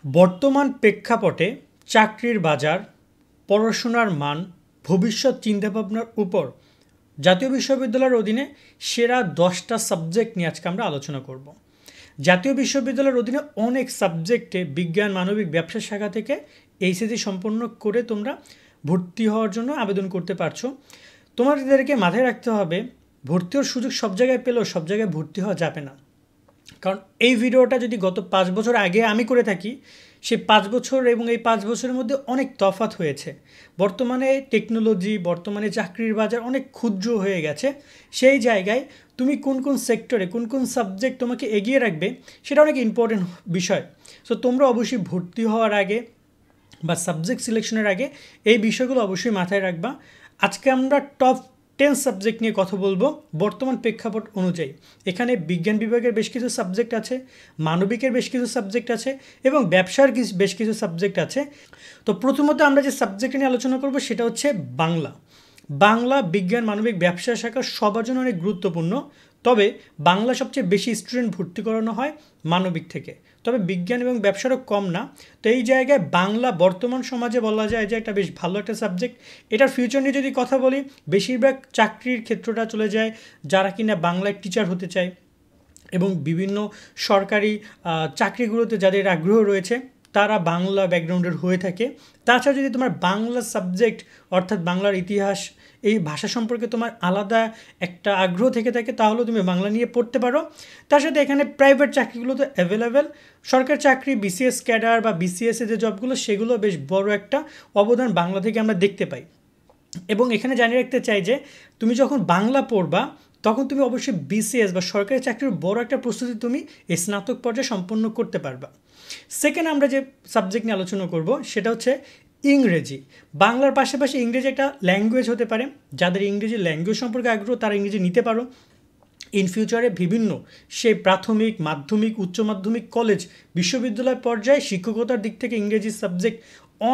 বর্তমান প্রেক্ষাপটে চাকরির বাজার, পড়াশোনার মান, ভবিষ্যৎ চিন্তাভাবনার উপর জাতীয় বিশ্ববিদ্যালয়ের অধীনে সেরা 10টা সাবজেক্ট নিয়ে আজকে আমরা আলোচনা করব। জাতীয় বিশ্ববিদ্যালয়ের অধীনে অনেক সাবজেক্টে বিজ্ঞান, মানবিক, ব্যবসা শাখা থেকে এইচএসসি সম্পন্ন করে তোমরা ভর্তি হওয়ার জন্য আবেদন করতে পারছো। তোমাদেরকে মাথায় রাখতে হবে, ভর্তি হওয়ার সুযোগ সব জায়গায় পেলেও সব জায়গায় ভর্তি হওয়া যাবে না। কারণ এই ভিডিওটা যদি গত 5 বছর আগে আমি করে থাকি, সেই 5 বছর এবং এই 5 বছরের মধ্যে অনেক তফাৎ হয়েছে। বর্তমানে টেকনোলজি, বর্তমানে চাকরির বাজার অনেক ক্ষুদ্র হয়ে গেছে। সেই জায়গায় তুমি কোন কোন সেক্টরে কোন কোন সাবজেক্ট তোমাকে এগিয়ে রাখবে সেটা অনেক ইম্পর্টেন্ট বিষয়। সো তোমরা অবশ্যই ভর্তি হওয়ার আগে বা সাবজেক্ট সিলেকশনের আগে এই বিষয়গুলো অবশ্যই মাথায় রাখবা। আজকে আমরা টপ 10 সাবজেক্ট নিয়ে কথা বলবো বর্তমান প্রেক্ষাপট অনুযায়ী। এখানে বিজ্ঞান বিভাগের বেশ কিছু সাবজেক্ট আছে, মানবিকের বেশ কিছু সাবজেক্ট আছে এবং ব্যবসার বেশ কিছু সাবজেক্ট আছে। তো প্রথমত আমরা যে সাবজেক্ট নিয়ে আলোচনা করব সেটা হচ্ছে বাংলা। বাংলা বিজ্ঞান, মানবিক, ব্যবসা শাখা সবার জন্য অনেক গুরুত্বপূর্ণ। তবে বাংলা সবচেয়ে বেশি স্টুডেন্ট ভর্তি করানো হয় মানবিক থেকে, তবে বিজ্ঞান এবং ব্যবসারও কম না। তো এই জায়গায় বাংলা বর্তমান সমাজে বলা যায় যে একটা বেশ ভালো একটা সাবজেক্ট। এটার ফিউচার নিয়ে যদি কথা বলি, বেশিরভাগ চাকরির ক্ষেত্রটা চলে যায় যারা কিনা বাংলায় টিচার হতে চায় এবং বিভিন্ন সরকারি চাকরিগুলোতে যাদের আগ্রহ রয়েছে তারা বাংলা ব্যাকগ্রাউন্ডের হয়ে থাকে। তাছাড়া যদি তোমার বাংলা সাবজেক্ট অর্থাৎ বাংলার ইতিহাস, এই ভাষা সম্পর্কে তোমার আলাদা একটা আগ্রহ থেকে থাকে তাহলেও তুমি বাংলা নিয়ে পড়তে পারো। তার সাথে এখানে প্রাইভেট চাকরিগুলো তো অ্যাভেলেবেল। সরকারি চাকরি, বিসিএস ক্যাডার বা বিসিএসে যে জবগুলো, সেগুলো বেশ বড় একটা অবদান বাংলা থেকে আমরা দেখতে পাই। এবং এখানে জানিয়ে রাখতে চাই যে তুমি যখন বাংলা পড়বা তখন তুমি অবশ্যই বিসিএস বা সরকারি চাকরির বড় একটা প্রস্তুতি তুমি এই স্নাতক পর্যায়ে সম্পন্ন করতে পারবা। সেকেন্ড আমরা যে সাবজেক্ট নিয়ে আলোচনা করব সেটা হচ্ছে ইংরেজি। বাংলার পাশাপাশি ইংরেজি একটা ল্যাঙ্গুয়েজ হতে পারে। যাদের ইংরেজি ল্যাঙ্গুয়েজ সম্পর্কে আগ্রহ তারা ইংরেজি নিতে পারো। ইন ফিউচারে বিভিন্ন সেই প্রাথমিক, মাধ্যমিক, উচ্চ মাধ্যমিক, কলেজ, বিশ্ববিদ্যালয় পর্যায়ে শিক্ষকতার দিক থেকে ইংরেজি সাবজেক্ট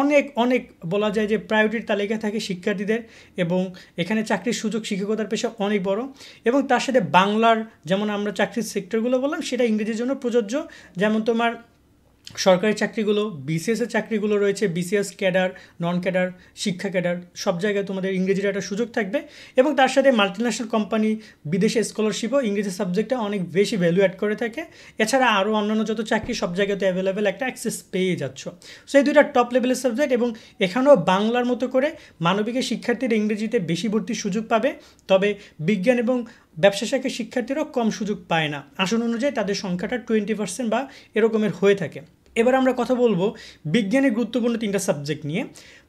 অনেক অনেক বলা যায় যে প্রায়োরিটির তালিকায় থাকে শিক্ষার্থীদের, এবং এখানে চাকরির সুযোগ শিক্ষকতার পেশা অনেক বড়। এবং তার সাথে বাংলার যেমন আমরা চাকরির সেক্টরগুলো বললাম সেটা ইংরেজির জন্য প্রযোজ্য। যেমন তোমার সরকারি চাকরিগুলো, বিসিএসের চাকরিগুলো রয়েছে, বিসিএস ক্যাডার, নন ক্যাডার, শিক্ষা ক্যাডার, সব জায়গায় তোমাদের ইংরেজির একটা সুযোগ থাকবে। এবং তার সাথে মাল্টিন্যাশনাল কোম্পানি, বিদেশে স্কলারশিপও ইংরেজি সাবজেক্টটা অনেক বেশি ভ্যালু অ্যাড করে থাকে। এছাড়া আরও অন্যান্য যত চাকরি সব জায়গাতে অ্যাভেলেবেল একটা অ্যাক্সেস পেয়ে যাচ্ছ। সো এই দুইটা টপ লেভেলের সাবজেক্ট। এবং এখানেও বাংলার মতো করে মানবিকের শিক্ষার্থীরা ইংরেজিতে বেশি ভর্তির সুযোগ পাবে, তবে বিজ্ঞান এবং ব্যবসা শাখার শিক্ষার্থীরাও কম সুযোগ পায় না। আসন অনুযায়ী তাদের সংখ্যাটা 20% বা এরকমের হয়ে থাকে। এবার আমরা কথা বলবো বিজ্ঞানের গুরুত্বপূর্ণ 3টা সাবজেক্ট নিয়ে।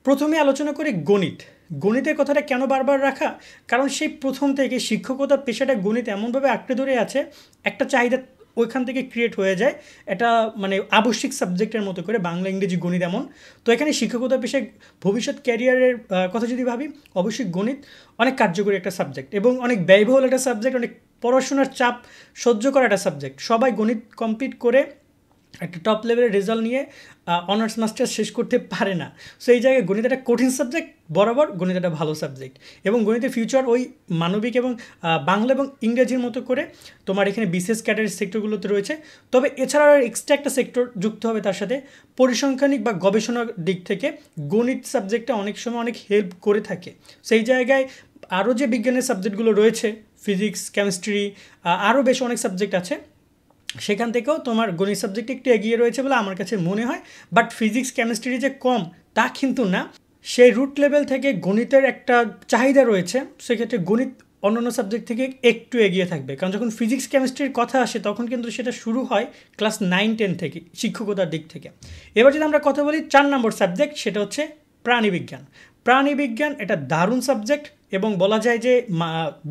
প্রথমে আলোচনা করি গণিত। গণিতের কথাটা কেন বারবার রাখা? কারণ সেই প্রথম থেকে শিক্ষকতার পেশাটা গণিত এমনভাবে আঁকড়ে ধরে আছে, একটা চাহিদা ওইখান থেকে ক্রিয়েট হয়ে যায়। এটা মানে আবশ্যিক সাবজেক্টের মতো করে বাংলা, ইংরেজি, গণিত এমন। তো এখানে শিক্ষকতার পেশায় ভবিষ্যৎ ক্যারিয়ারের কথা যদি ভাবি, অবশ্যই গণিত অনেক কার্যকরী একটা সাবজেক্ট এবং অনেক ব্যয়বহুল একটা সাবজেক্ট, অনেক পড়াশোনার চাপ সহ্য করা একটা সাবজেক্ট। সবাই গণিত কমপ্লিট করে একটা টপ লেভেলের রেজাল্ট নিয়ে অনার্স মাস্টার্স শেষ করতে পারে না। সো এই জায়গায় গণিত একটা কঠিন সাবজেক্ট, বরাবর গণিত একটা ভালো সাবজেক্ট। এবং গণিতের ফিউচার ওই মানবিক এবং বাংলা এবং ইংরেজির মতো করে তোমার এখানে বিশেষ ক্যাটাগরি সেক্টরগুলোতে রয়েছে। তবে এছাড়া এক্সট্রা একটা সেক্টর যুক্ত হবে তার সাথে, পরিসংখ্যানিক বা গবেষণার দিক থেকে গণিত সাবজেক্টটা অনেক সময় অনেক হেল্প করে থাকে। সেই জায়গায় আরও যে বিজ্ঞানের সাবজেক্টগুলো রয়েছে, ফিজিক্স, কেমিস্ট্রি, আরও বেশ অনেক সাবজেক্ট আছে, সেখান থেকেও তোমার গণিত সাবজেক্ট একটু এগিয়ে রয়েছে বলে আমার কাছে মনে হয়। বাট ফিজিক্স, কেমিস্ট্রি যে কম তা কিন্তু না। সেই রুট লেভেল থেকে গণিতের একটা চাহিদা রয়েছে, সেক্ষেত্রে গণিত অন্যান্য সাবজেক্ট থেকে একটু এগিয়ে থাকবে। কারণ যখন ফিজিক্স, কেমিস্ট্রির কথা আসে তখন কিন্তু সেটা শুরু হয় ক্লাস 9-10 থেকে শিক্ষকতার দিক থেকে। এবার যদি আমরা কথা বলি 4 নম্বর সাবজেক্ট, সেটা হচ্ছে প্রাণীবিজ্ঞান। প্রাণীবিজ্ঞান এটা দারুণ সাবজেক্ট এবং বলা যায় যে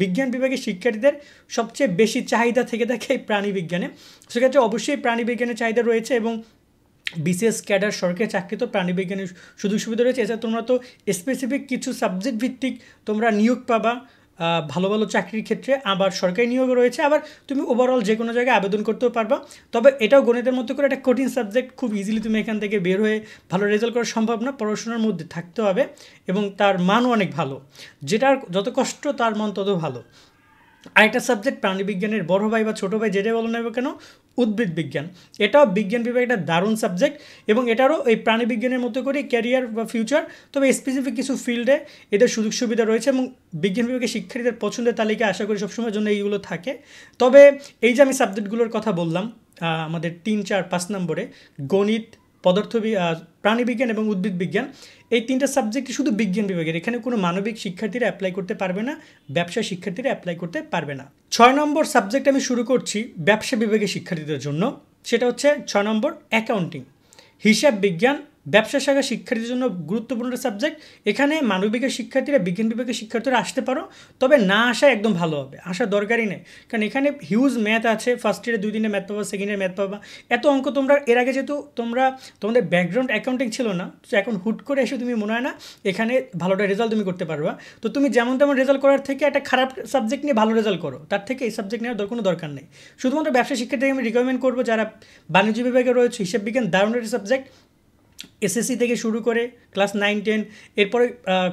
বিজ্ঞান বিভাগের শিক্ষার্থীদের সবচেয়ে বেশি চাহিদা থেকে থাকে এই প্রাণীবিজ্ঞানে। সেক্ষেত্রে অবশ্যই প্রাণীবিজ্ঞানের চাহিদা রয়েছে এবং বিসিএস ক্যাডার, সরকারি চাকরি তো প্রাণীবিজ্ঞানের সুযোগ সুবিধা রয়েছে। এছাড়া তোমরা তো স্পেসিফিক কিছু সাবজেক্ট ভিত্তিক তোমরা নিয়োগ পাবা ভালো ভালো চাকরির ক্ষেত্রে, আবার সরকারি নিয়োগও রয়েছে, আবার তুমি ওভারঅল যে কোনো জায়গায় আবেদন করতেও পারবা। তবে এটাও গণিতের মতো করে একটা কঠিন সাবজেক্ট, খুব ইজিলি তুমি এখান থেকে বের হয়ে ভালো রেজাল্ট করা সম্ভব না। পড়াশোনার মধ্যে থাকতে হবে এবং তার মানও অনেক ভালো, যেটার যত কষ্ট তার মান তত ভালো। আরেকটা সাবজেক্ট প্রাণীবিজ্ঞানের বড় ভাই বা ছোটো ভাই যেটাই বলো না কেন, উদ্ভিদ বিজ্ঞান। এটাও বিজ্ঞান বিভাগে একটা দারুণ সাবজেক্ট এবং এটারও এই প্রাণীবিজ্ঞানের মতো করে ক্যারিয়ার বা ফিউচার, তবে স্পেসিফিক কিছু ফিল্ডে এদের সুযোগ সুবিধা রয়েছে এবং বিজ্ঞান বিভাগের শিক্ষার্থীদের পছন্দের তালিকা আশা করি সবসময়ের জন্য এইগুলো থাকে। তবে এই যে আমি সাবজেক্টগুলোর কথা বললাম আমাদের 3, 4, 5 নম্বরে, গণিত, প্রাণীবিজ্ঞান এবং উদ্ভিদ বিজ্ঞান, এই 3টা সাবজেক্টই শুধু বিজ্ঞান বিভাগের। এখানে কোনো মানবিক শিক্ষার্থীরা অ্যাপ্লাই করতে পারবে না, ব্যবসা শিক্ষার্থীরা অ্যাপ্লাই করতে পারবে না। 6 নম্বর সাবজেক্ট আমি শুরু করছি ব্যবসা বিভাগের শিক্ষার্থীদের জন্য, সেটা হচ্ছে 6 নম্বর অ্যাকাউন্টিং। হিসাব বিজ্ঞান ব্যবসা শাখা শিক্ষার্থীদের জন্য গুরুত্বপূর্ণ সাবজেক্ট। এখানে মানবিকের শিক্ষার্থীরা, বিজ্ঞান বিভাগের শিক্ষার্থীরা আসতে পারো, তবে না আসা একদম ভালো হবে, আসার দরকারই নেই, কারণ এখানে হিউজ ম্যাথ আছে। ফার্স্ট ইয়ারে 2 দিনে ম্যাথ পাবা, সেকেন্ড ইয়ারে ম্যাথ পাবা, এত অঙ্ক তোমরা এর আগে যেহেতু তোমাদের ব্যাকগ্রাউন্ড অ্যাকাউন্টিং ছিল না, তো এখন হুট করে এসে তুমি মনে হয় না এখানে ভালোটা রেজাল্ট তুমি করতে পারবা। তো তুমি যেমন তেমন রেজাল্ট করার থেকে একটা খারাপ সাবজেক্ট নিয়ে ভালো রেজাল্ট করো, তার থেকে এই সাবজেক্ট নেওয়ার কোনো দরকার নেই। শুধুমাত্র ব্যবসা শিক্ষার্থীকে আমি রিকমেন্ড করবো যারা বাণিজ্য বিভাগে রয়েছে। হিসাব বিজ্ঞান দারুণ একটা সাবজেক্ট, এসএসসি থেকে শুরু করে ক্লাস 9, 10, এরপরে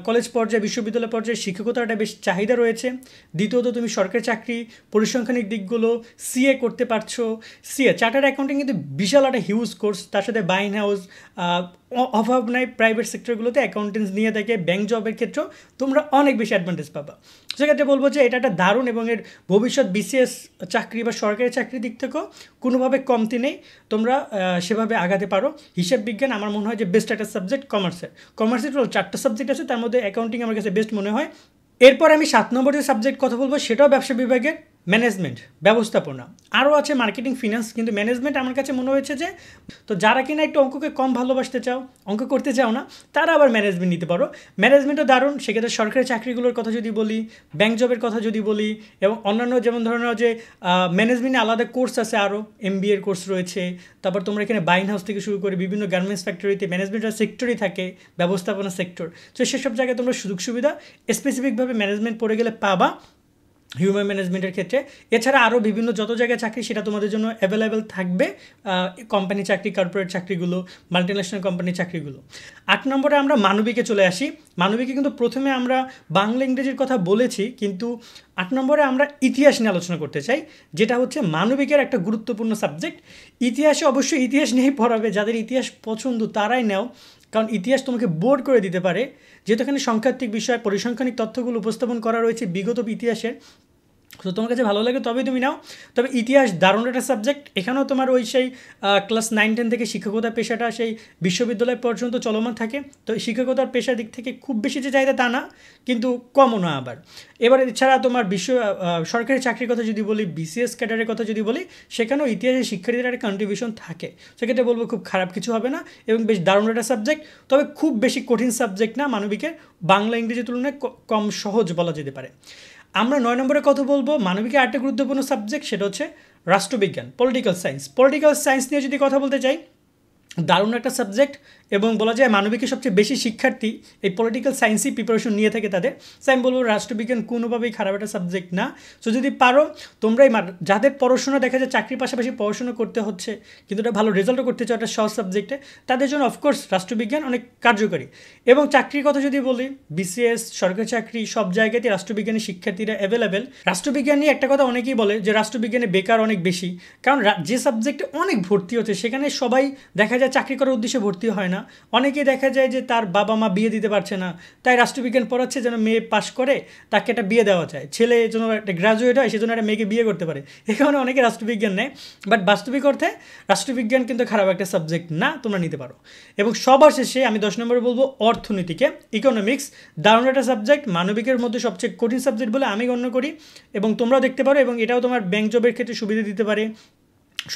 কলেজ পর্যায়ে, বিশ্ববিদ্যালয় পর্যায়ে শিক্ষকতার একটা বেশ চাহিদা রয়েছে। দ্বিতীয়ত তুমি সরকারি চাকরি, পরিসংখ্যানিক দিকগুলো, সিএ করতে পারছো। সিএ চার্টার্ড অ্যাকাউন্টিং কিন্তু বিশাল একটা হিউজ কোর্স, তার সাথে বাইন হাউস, অভাব নাই প্রাইভেট সেক্টরগুলোতে অ্যাকাউন্টেন্স নিয়ে থাকে। ব্যাঙ্ক জবের ক্ষেত্রেও তোমরা অনেক বেশি অ্যাডভান্টেজ পাবা। সেক্ষেত্রে বলবো যে এটা একটা দারুণ এবং এর ভবিষ্যৎ বিসিএস চাকরি বা সরকারি চাকরির দিক থেকেও কোনোভাবে কমতি নেই, তোমরা সেভাবে আগাতে পারো। হিসাব বিজ্ঞান আমার মনে হয় যে বেস্ট একটা সাবজেক্ট কমার্সের। কমার্সের 4টা সাবজেক্ট আছে, তার মধ্যে অ্যাকাউন্টিং আমার কাছে বেস্ট মনে হয়। এরপর আমি 7 নম্বরের সাবজেক্ট কথা বলবো, সেটাও ব্যবসা বিভাগের, ম্যানেজমেন্ট, ব্যবস্থাপনা। আরও আছে মার্কেটিং, ফিনান্স, কিন্তু ম্যানেজমেন্ট আমার কাছে মনে হয়েছে যে, তো যারা কিনা একটু অঙ্ককে কম ভালোবাসতে চাও, অঙ্ক করতে চাও না, তারা আবার ম্যানেজমেন্ট নিতে পারো। ম্যানেজমেন্টও দারুণ। সেক্ষেত্রে সরকারি চাকরিগুলোর কথা যদি বলি, ব্যাঙ্ক জবের কথা যদি বলি, এবং অন্যান্য যেমন ধরনের যে ম্যানেজমেন্টে আলাদা কোর্স আছে, আরও MBA এর কোর্স রয়েছে। তারপর তোমরা এখানে বাইন হাউস থেকে শুরু করে বিভিন্ন গার্মেন্টস ফ্যাক্টরিতে ম্যানেজমেন্টের সেক্টরই থাকে, ব্যবস্থাপনা সেক্টর। তো সেসব জায়গায় তোমরা সুযোগ সুবিধা স্পেসিফিকভাবে ম্যানেজমেন্ট পড়ে গেলে পাবা হিউম্যান ম্যানেজমেন্টের ক্ষেত্রে। এছাড়া আরও বিভিন্ন যত জায়গায় চাকরি সেটা তোমাদের জন্য অ্যাভেলেবেল থাকবে, কোম্পানি চাকরি, কর্পোরেট চাকরিগুলো, মাল্টিন্যাশনাল কোম্পানির চাকরিগুলো। 8 নম্বরে আমরা মানবিকে চলে আসি। মানবিকে কিন্তু প্রথমে আমরা বাংলা ইংরেজির কথা বলেছি, কিন্তু 8 নম্বরে আমরা ইতিহাস নিয়ে আলোচনা করতে চাই, যেটা হচ্ছে মানবিকের একটা গুরুত্বপূর্ণ সাবজেক্ট। ইতিহাসে অবশ্যই ইতিহাস নিয়েই পড়াবে, যাদের ইতিহাস পছন্দ তারাই নাও, কারণ ইতিহাস তোমাকে বোর করে দিতে পারে, যেহেতু এখানে সংখ্যাত্মিক বিষয়, পরিসংখ্যানিক তথ্যগুলো উপস্থাপন করা রয়েছে বিগত ইতিহাসের। তো তোমার কাছে ভালো লাগে তবেই তুমি নাও। তবে ইতিহাস দারুণ একটা সাবজেক্ট। এখানেও তোমার ওই সেই ক্লাস 9, 10 থেকে শিক্ষকতার পেশাটা সেই বিশ্ববিদ্যালয় পর্যন্ত চলমান থাকে। তো শিক্ষকতার পেশার দিক থেকে খুব বেশি যে চাহিদা তা না, কিন্তু কমও না আবার। এবার এছাড়া তোমার সরকারি চাকরির কথা যদি বলি, বিসিএস ক্যাডারের কথা যদি বলি, সেখানেও ইতিহাসের শিক্ষার্থীদের একটা কন্ট্রিবিউশন থাকে। সেক্ষেত্রে বলবো খুব খারাপ কিছু হবে না এবং বেশ দারুণ একটা সাবজেক্ট। তবে খুব বেশি কঠিন সাবজেক্ট না মানবিকের, বাংলা ইংরেজির তুলনায় কম সহজ বলা যেতে পারে। আমরা 9 নম্বরে কথা বলবো মানবিকের আরেকটা গুরুত্বপূর্ণ সাবজেক্ট, সেটা হচ্ছে রাষ্ট্রবিজ্ঞান, পলিটিক্যাল সায়েন্স। পলিটিক্যাল সায়েন্স নিয়ে যদি কথা বলতে চাই, দারুণ একটা সাবজেক্ট এবং বলা যায় মানবিকের সবচেয়ে বেশি শিক্ষার্থী এই পলিটিক্যাল সায়েন্সই প্রিপারেশন নিয়ে থাকে তাদের। সো আমি বলবো রাষ্ট্রবিজ্ঞান কোনোভাবেই খারাপ একটা সাবজেক্ট না। সো যদি পারো তোমরাই, যাদের পড়াশোনা দেখা যায় চাকরির পাশাপাশি পড়াশোনা করতে হচ্ছে, কিন্তু এটা ভালো রেজাল্টও করতে চাও একটা সহজ সাবজেক্টে, তাদের জন্য অফকোর্স রাষ্ট্রবিজ্ঞান অনেক কার্যকরী। এবং চাকরির কথা যদি বলি, বিসিএস, সরকারি চাকরি, সব জায়গাতেই রাষ্ট্রবিজ্ঞানের শিক্ষার্থীরা অ্যাভেলেবেল। রাষ্ট্রবিজ্ঞান নিয়ে একটা কথা অনেকেই বলে যে রাষ্ট্রবিজ্ঞানে বেকার অনেক বেশি, কারণ যে সাবজেক্টে অনেক ভর্তি হচ্ছে সেখানে সবাই দেখা যায় চাকরি করার উদ্দেশ্যে ভর্তি হয় না। অনেকেই দেখা যায় যে তার বাবা মা বিয়ে দিতে পারছে না, তাই রাষ্ট্রবিজ্ঞান পড়াচ্ছে যেন মেয়ে পাশ করে তাকে একটা বিয়ে দেওয়া যায়, ছেলে যেন একটা গ্রাজুয়েট হয় সেজন্য একটা মেয়েকে বিয়ে করতে পারে। এ কারণে অনেকে রাষ্ট্রবিজ্ঞান নেয়, বাট বাস্তবিক অর্থে রাষ্ট্রবিজ্ঞান কিন্তু খারাপ একটা সাবজেক্ট না, তোমরা নিতে পারো। এবং সবার শেষে আমি 10 নম্বরে বলবো অর্থনীতিকে, ইকোনমিক্স, দারুণ একটা সাবজেক্ট, মানবিকের মধ্যে সবচেয়ে কঠিন সাবজেক্ট বলে আমি গণ্য করি এবং তোমরাও দেখতে পারো। এবং এটাও তোমার ব্যাঙ্ক জবের ক্ষেত্রে সুবিধা দিতে পারে,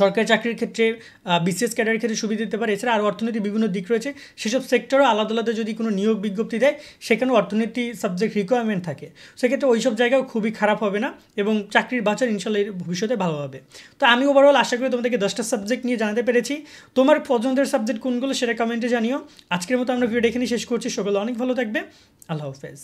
সরকারি চাকরির ক্ষেত্রে, বিসিএস ক্যাডারের ক্ষেত্রে সুবিধা দিতে পারে। এছাড়া আরও অর্থনীতির বিভিন্ন দিক রয়েছে, সেসব সেক্টরও আলাদা আলাদা যদি কোনো নিয়োগ বিজ্ঞপ্তি দেয় সেখানেও অর্থনীতি সাবজেক্ট রিকোয়ারমেন্ট থাকে। সেক্ষেত্রে ওই সব জায়গাও খুবই খারাপ হবে না এবং চাকরির বাজার ইনশাল্লাহ ভবিষ্যতে ভালো হবে। তো আমি ওভারঅল আশা করি তোমাদেরকে 10টা সাবজেক্ট নিয়ে জানাতে পেরেছি। তোমার পছন্দের সাবজেক্ট কোনগুলো সেটা কমেন্টে জানিও। আজকের মতো আমরা ভিডিও এখানেই শেষ করছি। সকলে অনেক ভালো থাকবে। আল্লাহ হাফেজ।